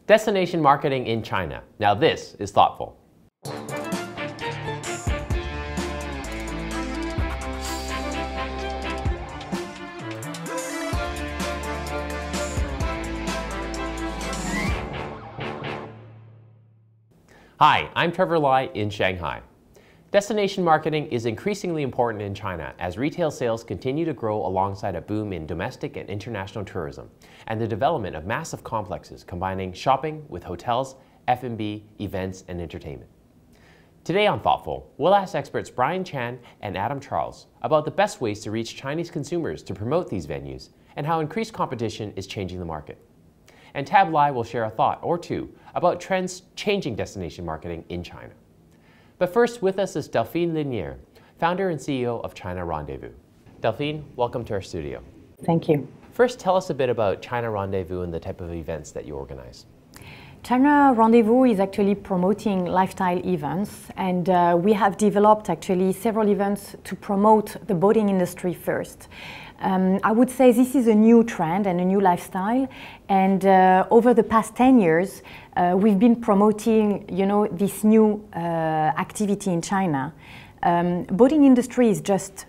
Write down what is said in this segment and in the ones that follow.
Destination marketing in China. Now this is thoughtful. Hi, I'm Trevor Lai in Shanghai. Destination marketing is increasingly important in China as retail sales continue to grow alongside a boom in domestic and international tourism and the development of massive complexes combining shopping with hotels, F&B, events, and entertainment. Today on Thoughtful, we'll ask experts Bryan Chan and Adam Charles about the best ways to reach Chinese consumers to promote these venues and how increased competition is changing the market. And Tab Lai will share a thought or two about trends changing destination marketing in China. But first, with us is Delphine Lignieres, founder and CEO of China Rendez-Vous. Delphine, welcome to our studio. Thank you. First, tell us a bit about China Rendez-Vous and the type of events that you organize. China Rendez-Vous is actually promoting lifestyle events, and we have developed actually several events to promote the boating industry first. I would say this is a new trend and a new lifestyle, and over the past 10 years we've been promoting, this new activity in China. Boating industry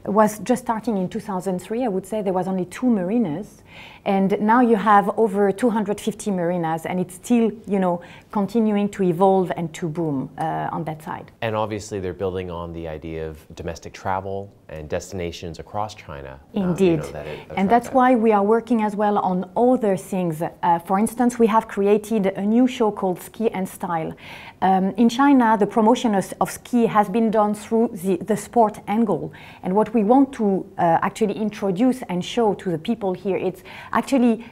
was just starting in 2003. I would say there was only 2 marinas, and now you have over 250 marinas, and it's still, continuing to evolve and to boom on that side. And obviously they're building on the idea of domestic travel and destinations across China. Indeed. And that's why we are working as well on other things. For instance, we have created a new show called Ski and Style. In China, the promotion of ski has been done through the sport angle. And what we want to actually introduce and show to the people here, it's actually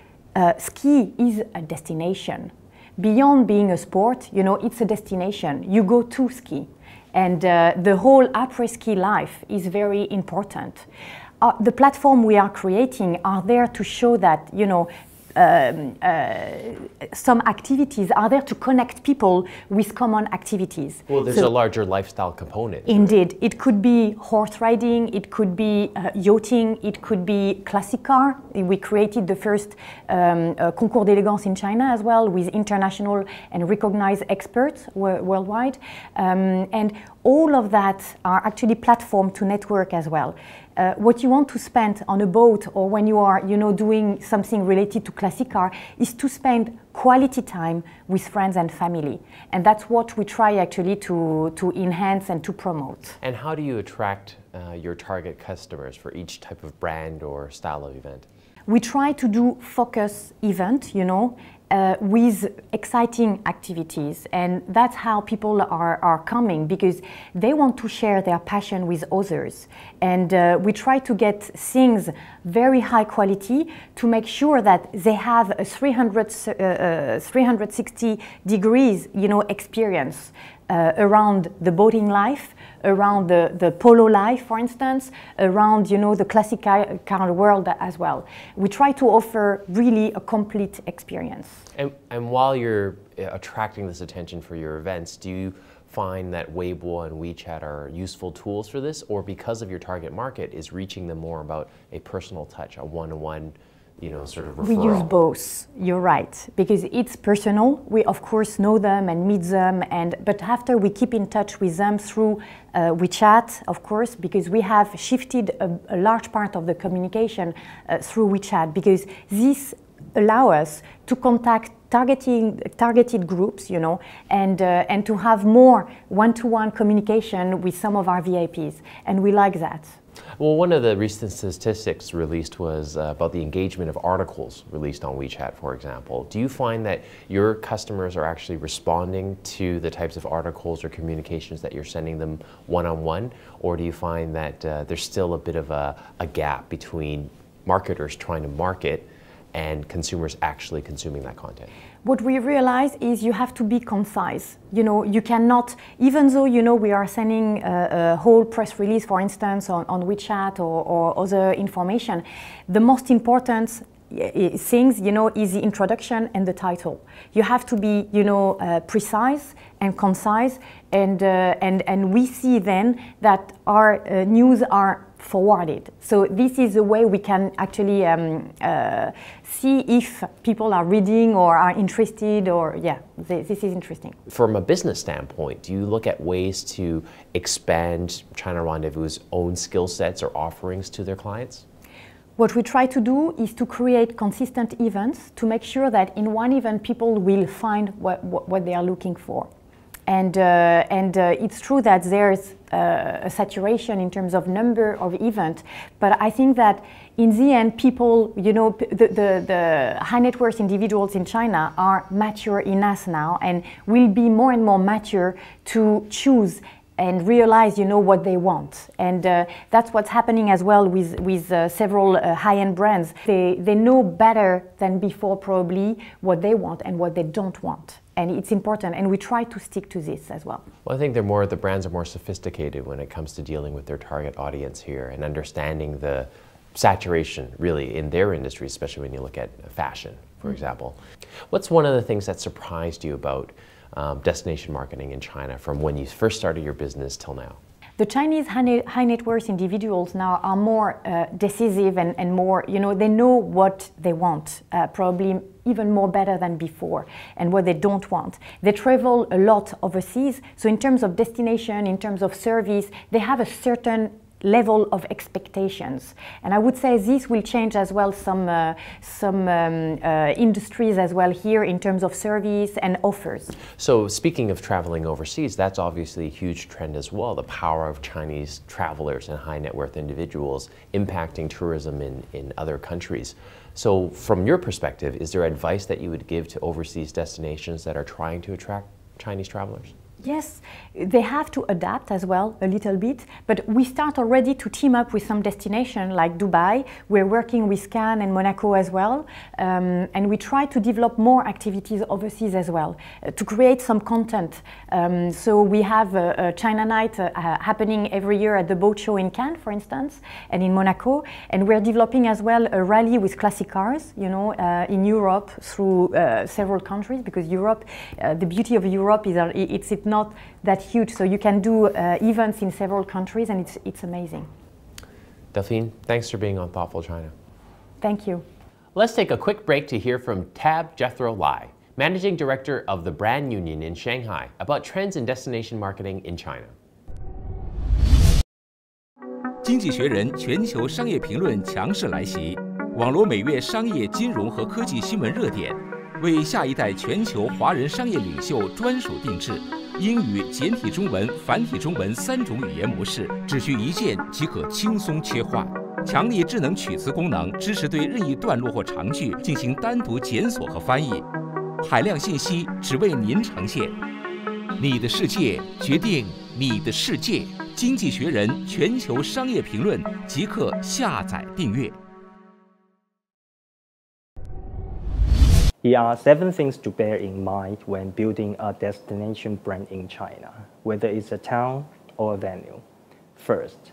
ski is a destination. Beyond being a sport, it's a destination. You go to ski. And the whole après-ski life is very important. The platform we are creating are there to show that, some activities are there to connect people with common activities. Well, there's a larger lifestyle component. Indeed. It could be horse riding, it could be yachting, it could be classic car. We created the first concours d'élégance in China as well, with international and recognized experts worldwide. And all of that are actually platforms to network as well. What you want to spend on a boat, or when you are, doing something related to classic car, is to spend quality time with friends and family. And that's what we try actually to enhance and to promote. And how do you attract your target customers for each type of brand or style of event? We try to do focus event, with exciting activities, and that's how people are coming, because they want to share their passion with others. And we try to get things very high quality to make sure that they have a 360 degrees, experience around the boating life, around the polo life, for instance, around, the classic car world as well. We try to offer really a complete experience. And while you're attracting this attention for your events, do you find that Weibo and WeChat are useful tools for this, or because of your target market is reaching them more about a personal touch, a one-to-one, sort of referral? We use both, you're right, because it's personal. We of course know them and meet them, but after we keep in touch with them through WeChat, of course, because we have shifted a large part of the communication through WeChat, because this allows us to contact targeted groups, and to have more one-to-one communication with some of our VIPs, and we like that. Well, one of the recent statistics released was about the engagement of articles released on WeChat, for example. Do you find that your customers are actually responding to the types of articles or communications that you're sending them one-on-one, or do you find that there's still a bit of a gap between marketers trying to market and consumers actually consuming that content? What we realize is you have to be concise. You cannot, even though, we are sending a whole press release, for instance, on WeChat or other information, the most important things, is the introduction and the title. You have to be, precise and concise, and we see then that our news are forwarded. So this is a way we can actually see if people are reading or are interested, or yeah, this is interesting. From a business standpoint, do you look at ways to expand China Rendezvous's own skill sets or offerings to their clients? What we try to do is to create consistent events to make sure that in one event people will find what they are looking for. And it's true that there's a saturation in terms of number of events, but I think that in the end, people, you know, the high net worth individuals in China are mature enough now and will be more and more mature to choose and realize, you know, what they want. And that's what's happening as well with several high-end brands. They know better than before probably what they want and what they don't want. And it's important, and we try to stick to this as well. Well, I think the brands are more sophisticated when it comes to dealing with their target audience here and understanding the saturation really in their industry, especially when you look at fashion, for example. What's one of the things that surprised you about destination marketing in China from when you first started your business till now? The Chinese high net worth individuals now are more decisive and more, you know, they know what they want, probably even more better than before, and what they don't want. They travel a lot overseas, so in terms of destination, in terms of service, they have a certain level of expectations, and I would say this will change as well some industries as well here in terms of service and offers. So speaking of traveling overseas, that's obviously a huge trend as well, the power of Chinese travelers and high net worth individuals impacting tourism in other countries. So from your perspective, is there advice that you would give to overseas destinations that are trying to attract Chinese travelers? Yes, they have to adapt as well a little bit, but we start already to team up with some destinations like Dubai. We're working with Cannes and Monaco as well, and we try to develop more activities overseas as well, to create some content. So we have a China Night happening every year at the boat show in Cannes, for instance, and in Monaco, and we're developing as well a rally with classic cars, you know, in Europe through several countries, because Europe, the beauty of Europe is it's not that huge, so you can do events in several countries, and it's amazing. Delphine, thanks for being on Thoughtful China. Thank you. Let's take a quick break to hear from Tab Jethro Lai, Managing Director of the Brand Union in Shanghai, about trends in destination marketing in China. 经济学人全球商业评论强势来袭，网罗每月商业、金融和科技新闻热点，为下一代全球华人商业领袖专属定制。 英语、简体中文、繁体中文3种语言模式，只需一键即可轻松切换。强力智能取词功能支持对任意段落或长句进行单独检索和翻译，海量信息只为您呈现。你的世界决定你的世界。经济学人全球商业评论即刻下载订阅。 Here are 7 things to bear in mind when building a destination brand in China, whether it's a town or a venue. First,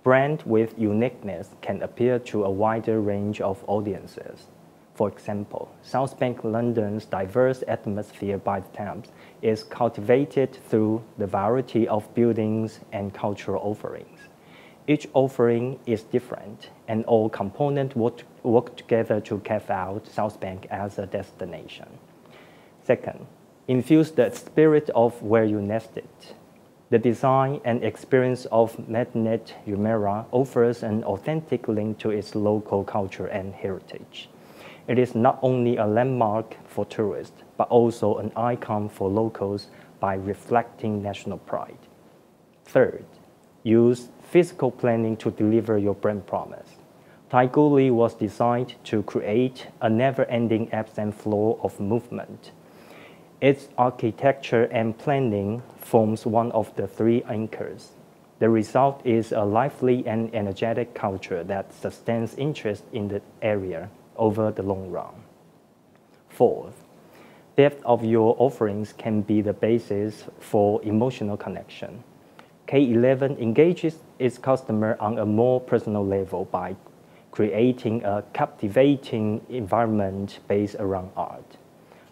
brand with uniqueness can appeal to a wider range of audiences. For example, South Bank London's diverse atmosphere by the Thames is cultivated through the variety of buildings and cultural offerings. Each offering is different, and all components work together to carve out South Bank as a destination. Second, infuse the spirit of where you nested. The design and experience of Medinet Jumeirah offers an authentic link to its local culture and heritage. It is not only a landmark for tourists, but also an icon for locals by reflecting national pride. Third, use physical planning to deliver your brand promise. Taiguli was designed to create a never-ending ebbs and flow of movement. Its architecture and planning forms one of the 3 anchors. The result is a lively and energetic culture that sustains interest in the area over the long run. Fourth, depth of your offerings can be the basis for emotional connection. K11 engages its customer on a more personal level by creating a captivating environment based around art.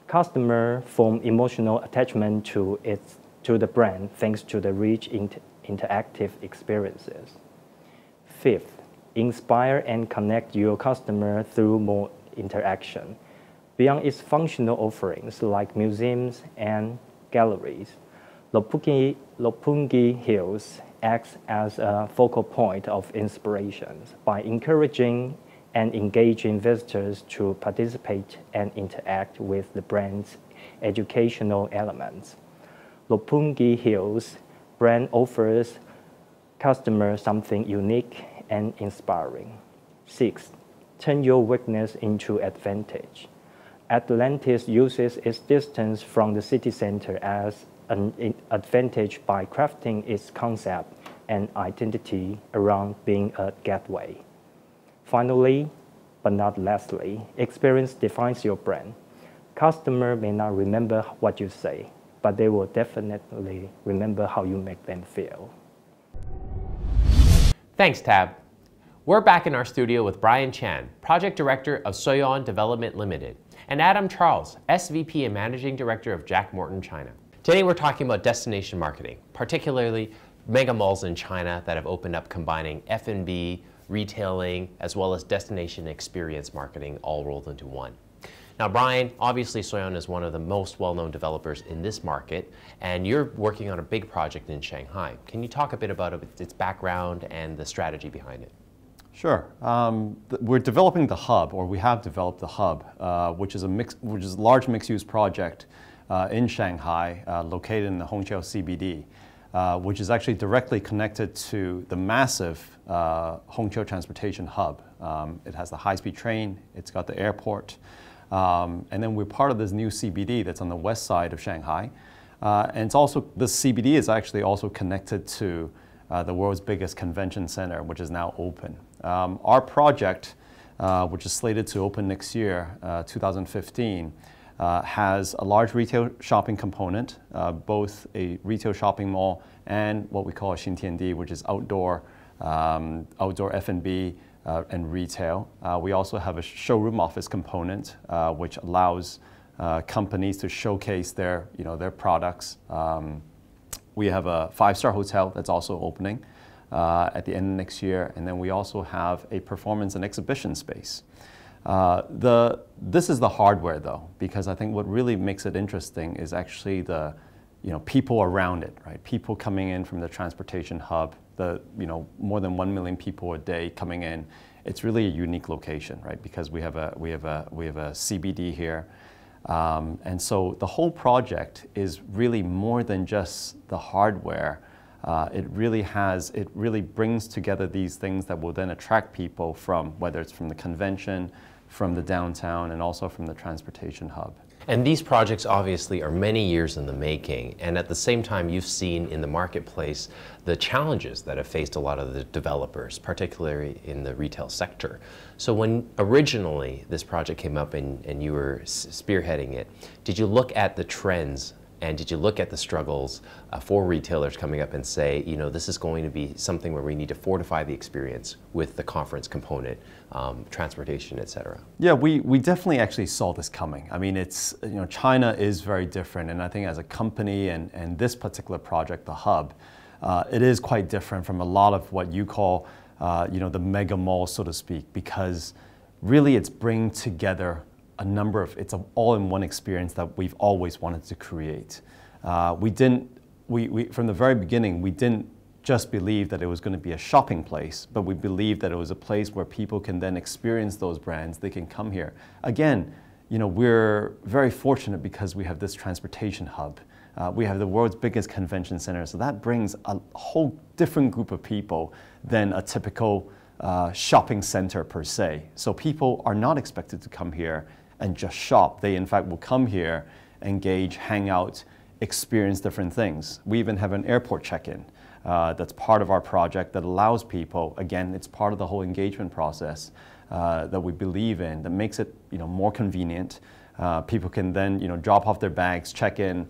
Customers form emotional attachment to the brand thanks to the rich interactive experiences. Fifth, inspire and connect your customer through more interaction. Beyond its functional offerings like museums and galleries, Roppongi Hills acts as a focal point of inspiration by encouraging and engaging visitors to participate and interact with the brand's educational elements. Roppongi Hills brand offers customers something unique and inspiring. Sixth, turn your weakness into advantage. Atlantis uses its distance from the city center as an advantage by crafting its concept and identity around being a gateway. Finally, but not lastly, experience defines your brand. Customers may not remember what you say, but they will definitely remember how you make them feel. Thanks, Tab. We're back in our studio with Bryan Chan, Project Director of Shui Development Limited, and Adam Charles, SVP and Managing Director of Jack Morton China. Today we're talking about destination marketing, particularly mega malls in China that have opened up combining F&B, retailing, as well as destination experience marketing all rolled into one. Now, Bryan, obviously Soyeon is one of the most well-known developers in this market, and you're working on a big project in Shanghai. Can you talk a bit about its background and the strategy behind it? Sure. We're developing the hub, or we have developed the hub, which is a large mixed-use project in Shanghai, located in the Hongqiao CBD, which is actually directly connected to the massive Hongqiao transportation hub. It has the high-speed train, it's got the airport, and then we're part of this new CBD that's on the west side of Shanghai. And it's also, this CBD is actually also connected to the world's biggest convention center, which is now open. Our project, which is slated to open next year, 2015, has a large retail shopping component, both a retail shopping mall and what we call a Xintiandi, which is outdoor F&B and retail. We also have a showroom office component, which allows companies to showcase their products. We have a 5-star hotel that's also opening at the end of next year, and then we also have a performance and exhibition space. This is the hardware though, because I think what really makes it interesting is actually the people around it, right? People coming in from the transportation hub, more than 1 million people a day coming in. It's really a unique location, right? Because we have a CBD here. And so the whole project is really more than just the hardware. It really brings together these things that will then attract people from, whether it's from the convention, from the downtown, and also from the transportation hub. And these projects obviously are many years in the making, and at the same time you've seen in the marketplace the challenges that have faced a lot of the developers, particularly in the retail sector. So when originally this project came up and you were spearheading it, did you look at the trends and did you look at the struggles for retailers coming up and say, this is going to be something where we need to fortify the experience with the conference component, transportation, et cetera? Yeah, we definitely actually saw this coming. I mean, it's, China is very different, and I think as a company and this particular project, the hub, it is quite different from a lot of what you call, the mega mall, so to speak, because really it's bringing together it's an all-in-one experience that we've always wanted to create. From the very beginning, we didn't just believe that it was going to be a shopping place, but we believed that it was a place where people can then experience those brands, they can come here. Again, we're very fortunate because we have this transportation hub. We have the world's biggest convention center, so that brings a whole different group of people than a typical shopping center per se. So people are not expected to come here and just shop. They in fact will come here, engage, hang out, experience different things. We even have an airport check-in that's part of our project that allows people, again, it's part of the whole engagement process that we believe in, that makes it more convenient. People can then drop off their bags, check in,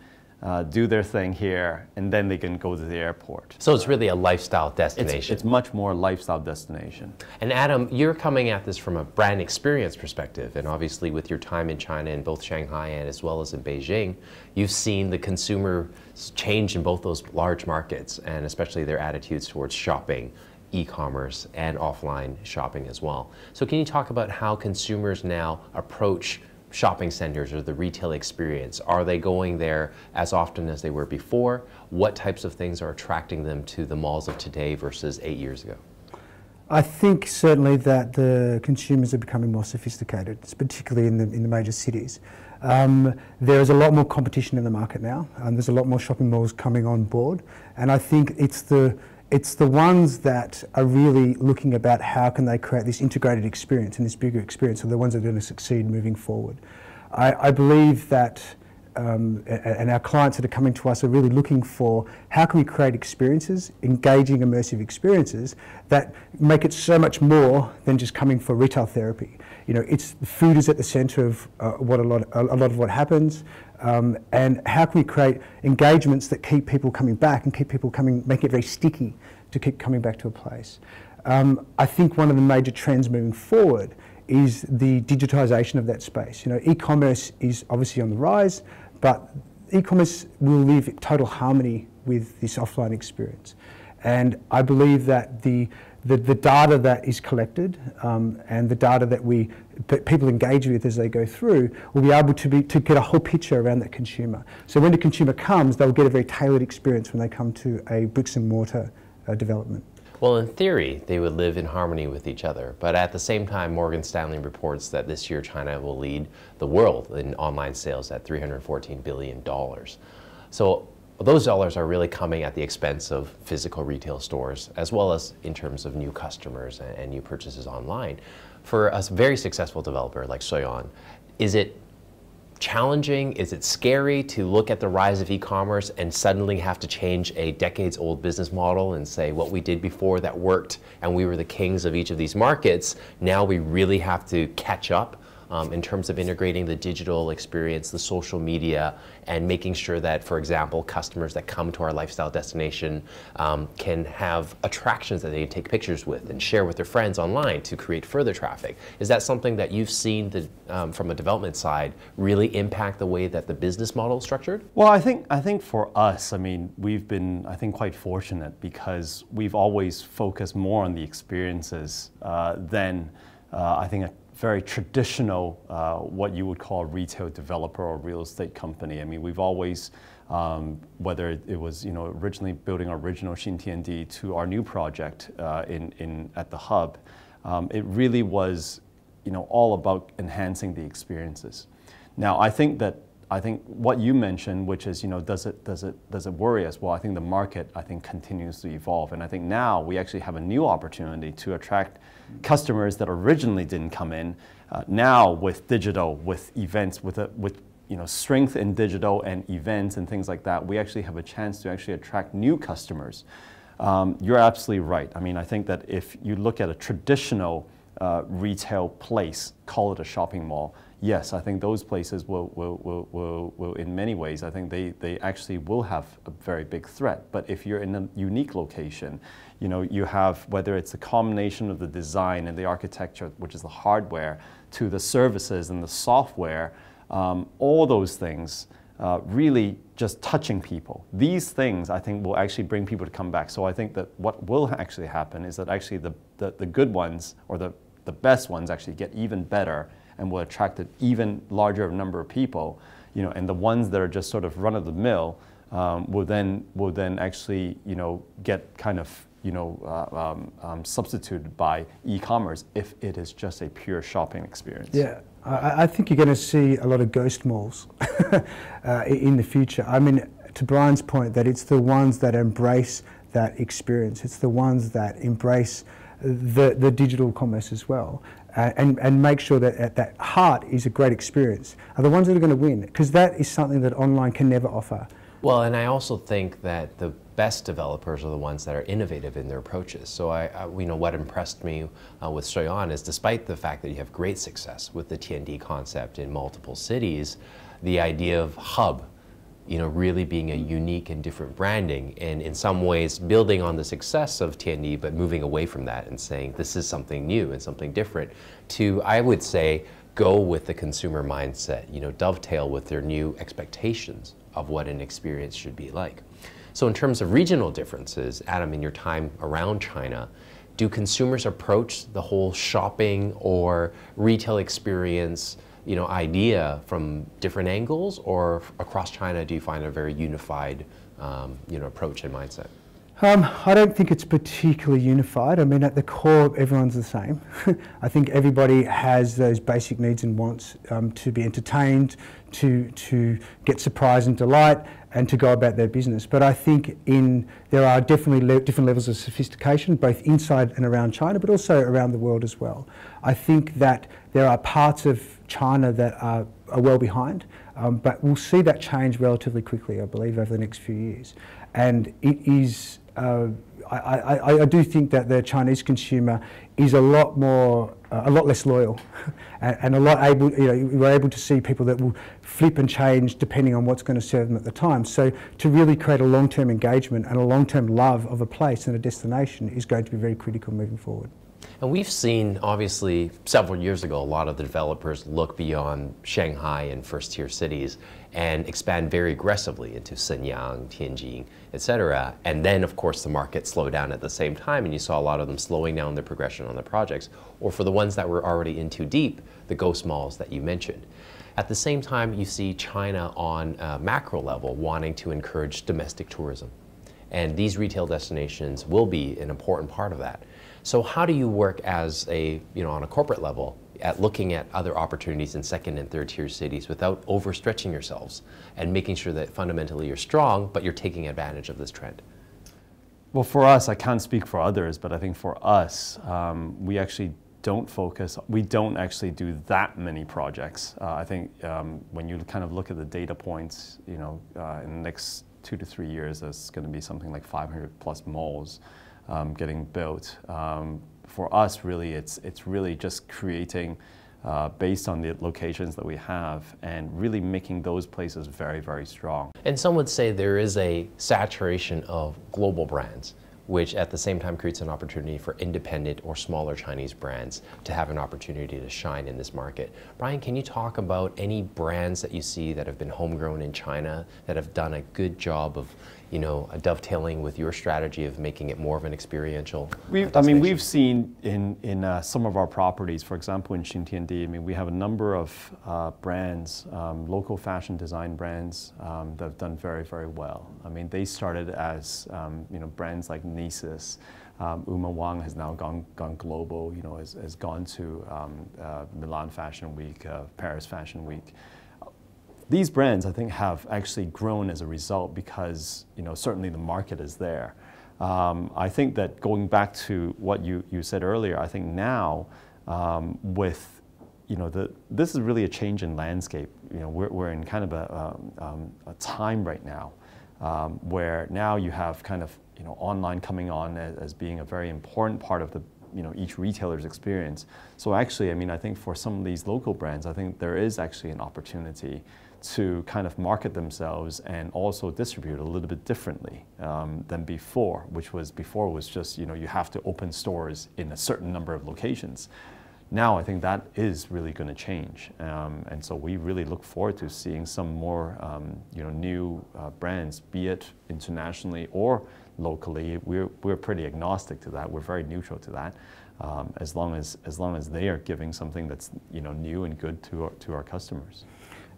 do their thing here, and then they can go to the airport. So it's really a lifestyle destination. It's much more a lifestyle destination. And Adam, you're coming at this from a brand experience perspective, and obviously with your time in China, in both Shanghai and as well as in Beijing, you've seen the consumer change in both those large markets, and especially their attitudes towards shopping e-commerce and offline shopping as well. So can you talk about how consumers now approach shopping centers or the retail experience? Are they going there as often as they were before? What types of things are attracting them to the malls of today versus 8 years ago? I think certainly that the consumers are becoming more sophisticated, particularly in the major cities. There is a lot more competition in the market now, and there's a lot more shopping malls coming on board, and I think it's the ones that are really looking about how can they create this integrated experience and this bigger experience are the ones that are going to succeed moving forward. I believe that, and our clients that are coming to us are really looking for how can we create experiences, engaging, immersive experiences that make it so much more than just coming for retail therapy. You know, food is at the centre of what a lot of what happens, and how can we create engagements that keep people coming back and keep people coming, make it very sticky to keep coming back to a place. I think one of the major trends moving forward is the digitisation of that space. You know, e-commerce is obviously on the rise, but e-commerce will live in total harmony with this offline experience. And I believe that the data that is collected and the data that people engage with as they go through will be able to get a whole picture around that consumer. So when the consumer comes, they'll get a very tailored experience when they come to a bricks and mortar development. Well, in theory, they would live in harmony with each other. But at the same time, Morgan Stanley reports that this year China will lead the world in online sales at $314 billion. So those dollars are really coming at the expense of physical retail stores, as well as in terms of new customers and new purchases online. For a very successful developer like Shui, is it challenging? Is it scary to look at the rise of e-commerce and suddenly have to change a decades-old business model and say what we did before that worked and we were the kings of each of these markets, now we really have to catch up in terms of integrating the digital experience, the social media, and making sure that, for example, customers that come to our lifestyle destination can have attractions that they can take pictures with and share with their friends online to create further traffic? Is that something that you've seen from a development side really impact the way that the business model is structured? Well, I think for us, I mean, we've been, I think, quite fortunate because we've always focused more on the experiences than I think a very traditional, what you would call a retail developer or real estate company. I mean, we've always, whether it was, you know, originally building our original Xintiandi to our new project at the hub, it really was, you know, all about enhancing the experiences. Now, I think what you mentioned, which is, you know, does it worry us? Well, I think the market, continues to evolve, and I think now we actually have a new opportunity to attract customers that originally didn't come in. Now with digital, with events, with you know, strength in digital and events and things like that, we actually have a chance to actually attract new customers. You're absolutely right. I mean, I think that if you look at a traditional retail place, call it a shopping mall, yes, I think those places will in many ways, I think they actually will have a very big threat. But if you're in a unique location, you know, you have, whether it's a combination of the design and the architecture, which is the hardware, to the services and the software, all those things really just touching people. These things, I think, will actually bring people to come back. So I think that what will actually happen is that actually the good ones, or the best ones, actually get even better and will attract an even larger number of people, you know, and the ones that are just sort of run-of-the-mill will then actually, you know, get kind of, you know, substituted by e-commerce if it is just a pure shopping experience. Yeah, I think you're going to see a lot of ghost malls in the future. I mean, to Bryan's point, that it's the ones that embrace that experience. It's the ones that embrace the digital commerce as well. And make sure that at that heart is a great experience, are the ones that are going to win, because that is something that online can never offer. Well, and I also think that the best developers are the ones that are innovative in their approaches. So you know, what impressed me with Shui is, despite the fact that you have great success with the Tiandi concept in multiple cities, the idea of hub, you know, really being a unique and different branding, and in some ways building on the success of Tiandi, but moving away from that and saying this is something new and something different, to, I would say, go with the consumer mindset, you know, dovetail with their new expectations of what an experience should be like. So in terms of regional differences, Adam, in your time around China, do consumers approach the whole shopping or retail experience, idea from different angles, or across China do you find a very unified, approach and mindset? I don't think it's particularly unified. I mean, at the core, everyone's the same. I think everybody has those basic needs and wants to be entertained, to get surprise and delight, and to go about their business. But I think there are definitely different levels of sophistication, both inside and around China, but also around the world as well. I think that there are parts of China that are well behind, but we'll see that change relatively quickly, I believe, over the next few years. And it is, I do think that the Chinese consumer is a lot less loyal, and a lot able. We're able to see people that will flip and change depending on what's going to serve them at the time. So to really create a long-term engagement and a long-term love of a place and a destination is going to be very critical moving forward. And we've seen, obviously, several years ago, a lot of the developers look beyond Shanghai and first-tier cities and expand very aggressively into Shenyang, Tianjin, etc. And then, of course, the market slowed down at the same time, and you saw a lot of them slowing down their progression on the projects. Or for the ones that were already in too deep, the ghost malls that you mentioned. At the same time, you see China on a macro level wanting to encourage domestic tourism. And these retail destinations will be an important part of that. So how do you work as on a corporate level at looking at other opportunities in second and third tier cities without overstretching yourselves and making sure that fundamentally you're strong, but you're taking advantage of this trend? Well, for us, I can't speak for others, but I think for us, we actually don't actually do that many projects. I think when you kind of look at the data points, in the next 2 to 3 years, there's going to be something like 500 plus malls getting built. For us, really, it's really just creating based on the locations that we have and really making those places very, very strong. And some would say there is a saturation of global brands, which at the same time creates an opportunity for independent or smaller Chinese brands to have an opportunity to shine in this market. Bryan, can you talk about any brands that you see that have been homegrown in China that have done a good job of dovetailing with your strategy of making it more of an experiential destination? We've seen in some of our properties, for example, in Xintiandi, we have a number of brands, local fashion design brands that have done very, very well. They started as brands like Nisis. Uma Wang has now gone global. Has gone to Milan Fashion Week, Paris Fashion Week. These brands, I think, have actually grown as a result because, certainly the market is there. I think that going back to what you said earlier, I think now with, this is really a change in landscape. We're in kind of a time right now where now you have kind of, online coming on as being a very important part of the, each retailer's experience. So actually, I think for some of these local brands, I think there is actually an opportunity to kind of market themselves and also distribute a little bit differently than before, before was just, you have to open stores in a certain number of locations. Now I think that is really going to change, and so we really look forward to seeing some more, new brands, be it internationally or locally. We're pretty agnostic to that. We're very neutral to that, as long as they are giving something that's new and good to our customers.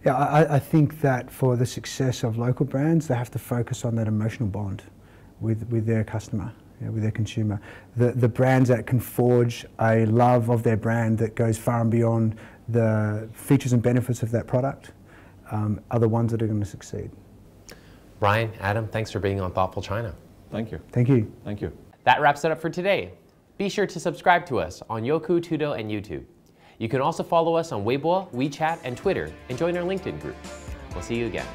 Yeah, I think that for the success of local brands, they have to focus on that emotional bond with their customer, with their consumer. The brands that can forge a love of their brand that goes far and beyond the features and benefits of that product are the ones that are going to succeed. Bryan, Adam, thanks for being on Thoughtful China. Thank you. Thank you. Thank you. That wraps it up for today. Be sure to subscribe to us on Youku, Tudo, and YouTube. You can also follow us on Weibo, WeChat, and Twitter, and join our LinkedIn group. We'll see you again.